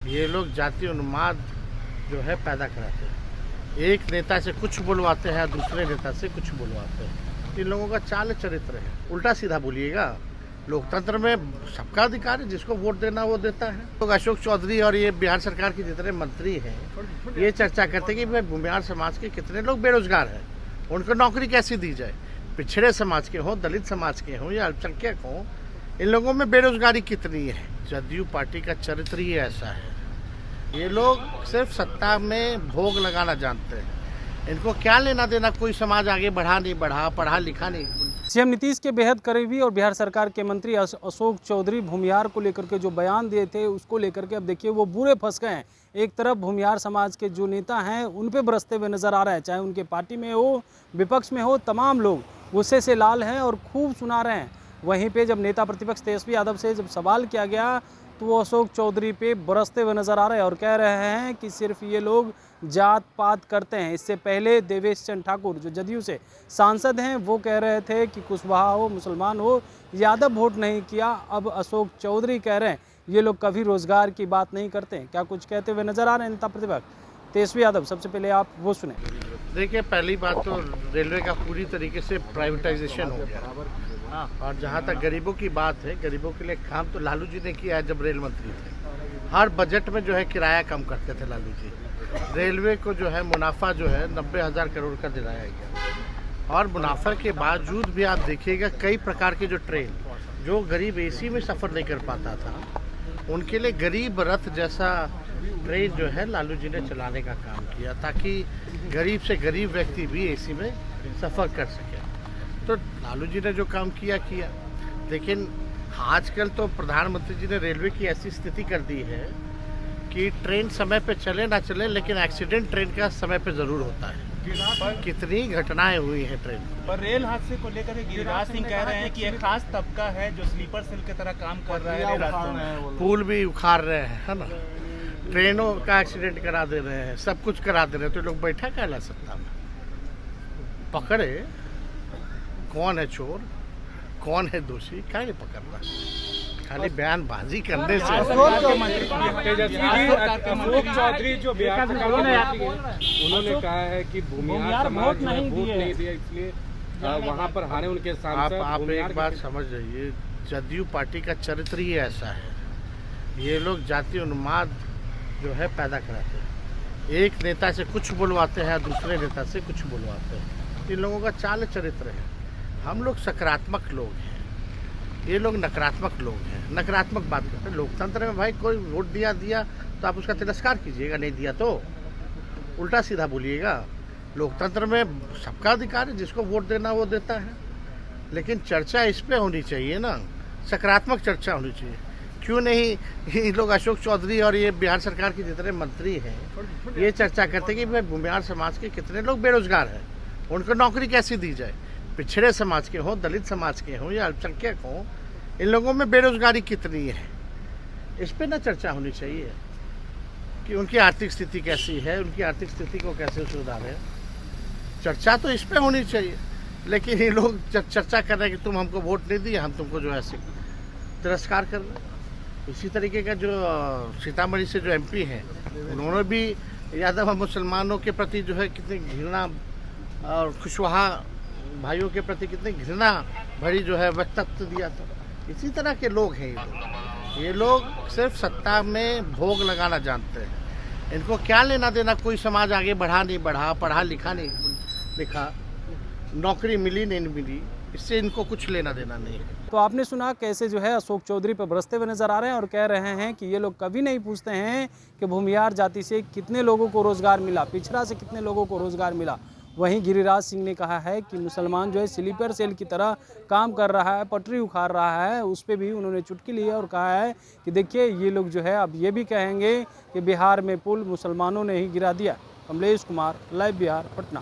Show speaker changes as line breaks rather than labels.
ये लोग जाति उन्माद जो है पैदा कराते हैं। एक नेता से कुछ बुलवाते हैं, दूसरे नेता से कुछ बुलवाते हैं। इन लोगों का चाल चरित्र है, उल्टा सीधा बोलिएगा। लोकतंत्र में सबका अधिकार है, जिसको वोट देना वो देता है। तो अशोक चौधरी और ये बिहार सरकार के जितने मंत्री हैं ये चर्चा करते हैं कि भाई भूमिहार समाज के कितने लोग बेरोजगार हैं, उनको नौकरी कैसे दी जाए। पिछड़े समाज के हों, दलित समाज के हों या अल्पसंख्यक हों, इन लोगों में बेरोजगारी कितनी है। जदयू पार्टी का चरित्र ही ऐसा है। ये लोग सिर्फ सत्ता में भोग लगाना जानते हैं। इनको क्या लेना देना, कोई समाज आगे बढ़ा नहीं बढ़ा, पढ़ा लिखा नहीं।
सीएम नीतीश के बेहद करीबी और बिहार सरकार के मंत्री अशोक चौधरी भूमिहार को लेकर के जो बयान दिए थे उसको लेकर के अब देखिए वो बुरे फंस गए हैं। एक तरफ भूमिहार समाज के जो नेता हैं उन पे बरसते हुए नजर आ रहा है, चाहे उनके पार्टी में हो, विपक्ष में हो, तमाम लोग गुस्से से लाल हैं और खूब सुना रहे हैं। वहीं पे जब नेता प्रतिपक्ष तेजस्वी यादव से जब सवाल किया गया तो वो अशोक चौधरी पे बरसते हुए नजर आ रहे हैं और कह रहे हैं कि सिर्फ ये लोग जात पात करते हैं। इससे पहले देवेश चंद्र ठाकुर जो जदयू से सांसद हैं वो कह रहे थे कि कुशवाहा हो, मुसलमान हो, यादव वोट नहीं किया। अब अशोक चौधरी कह रहे हैं ये लोग कभी रोजगार की बात नहीं करते। क्या कुछ कहते हुए नजर आ रहे हैं नेता प्रतिपक्ष तेजस्वी यादव? सबसे पहले आप वो सुने।
देखिए, पहली बात तो रेलवे का पूरी तरीके से प्राइवेटाइजेशन हो गया। और जहाँ तक गरीबों की बात है, गरीबों के लिए काम तो लालू जी ने किया है। जब रेल मंत्री थे हर बजट में जो है किराया कम करते थे लालू जी। रेलवे को जो है मुनाफा जो है 90,000 करोड़ का दिलाया गया। और मुनाफा के बावजूद भी आप देखिएगा कई प्रकार के जो ट्रेन जो गरीब एसी में सफ़र नहीं कर पाता था, उनके लिए गरीब रथ जैसा ट्रेन जो है लालू जी ने चलाने का काम किया, ताकि गरीब से गरीब व्यक्ति भी एसी में सफ़र कर सके। तो लालू जी ने जो काम किया। लेकिन आजकल तो प्रधानमंत्री जी ने रेलवे की ऐसी स्थिति कर दी है कि ट्रेन समय पे चले ना चले, लेकिन एक्सीडेंट ट्रेन का समय पे ज़रूर होता है। कितनी घटनाएं हुई हैं ट्रेन
पर रेल हादसे को लेकर गिरिराज सिंह कह रहे हैं कि एक खास तबका है जो स्लीपर सेल की तरह काम कर रहा है रास्तों में।
पुल भी उखाड़ रहे हैं, है ना, ट्रेनों का एक्सीडेंट करा दे रहे हैं, सब कुछ करा दे रहे हैं। तो लोग बैठा कहला सत्ता में पकड़े कौन है चोर, कौन है दोषी, क्या नहीं पकड़ना। खाली बयानबाजी करने से।
अशोक चौधरी जो बिहार उन्होंने कहा है कि भूमिहार समाज वोट नहीं दिया, इसलिए वहाँ पर हारे उनके सांसद।
आप एक बात समझ जाइए, जदयू पार्टी का चरित्र ही ऐसा है। ये लोग जाति उन्माद जो है पैदा कराते हैं। एक नेता से कुछ बुलवाते हैं, दूसरे नेता से कुछ बुलवाते हैं। इन लोगों का चाल चरित्र है। हम लोग सकारात्मक लोग हैं, ये लोग नकारात्मक लोग हैं, नकारात्मक बात करते हैं। लोकतंत्र में भाई कोई वोट दिया तो आप उसका तिरस्कार कीजिएगा, नहीं दिया तो उल्टा सीधा बोलिएगा। लोकतंत्र में सबका अधिकार है, जिसको वोट देना वो देता है। लेकिन चर्चा इस पे होनी चाहिए ना, सकारात्मक चर्चा होनी चाहिए। क्यों नहीं ये लोग अशोक चौधरी और ये बिहार सरकार के जितने मंत्री हैं ये चर्चा करते हैं कि भाई भूमिहार समाज के कितने लोग बेरोजगार हैं, उनको नौकरी कैसे दी जाए। पिछड़े समाज के हों, दलित समाज के हों या अल्पसंख्यक हों, इन लोगों में बेरोजगारी कितनी है, इस पे ना चर्चा होनी चाहिए कि उनकी आर्थिक स्थिति कैसी है, उनकी आर्थिक स्थिति को कैसे सुधारें। चर्चा तो इस पे होनी चाहिए। लेकिन ये लोग चर्चा कर रहे हैं कि तुम हमको वोट नहीं दिए, हम तुमको जो है तिरस्कार कर रहे हैं। इसी तरीके का जो सीतामढ़ी से जो एमपी हैं उन्होंने भी यादव मुसलमानों के प्रति जो है कितनी घृणा, और कुशवाहा भाइयों के प्रति कितनी घृणा भरी जो है वक्तव्य दिया था। इसी तरह के लोग हैं ये लोग सिर्फ सत्ता में भोग लगाना जानते हैं। इनको क्या लेना देना, कोई समाज आगे बढ़ा नहीं बढ़ा, पढ़ा लिखा नहीं लिखा, नौकरी मिली नहीं मिली, इससे इनको कुछ लेना देना नहीं है।
तो आपने सुना कैसे जो है अशोक चौधरी पर बरसते हुए नजर आ रहे हैं और कह रहे हैं कि ये लोग कभी नहीं पूछते हैं कि भूमिहार जाति से कितने लोगों को रोजगार मिला, पिछड़ा से कितने लोगों को रोजगार मिला। वहीं गिरिराज सिंह ने कहा है कि मुसलमान जो है स्लीपर सेल की तरह काम कर रहा है, पटरी उखाड़ रहा है। उस पर भी उन्होंने चुटकी ली है और कहा है कि देखिए ये लोग जो है अब ये भी कहेंगे कि बिहार में पुल मुसलमानों ने ही गिरा दिया। कमलेश कुमार, लाइव बिहार, पटना।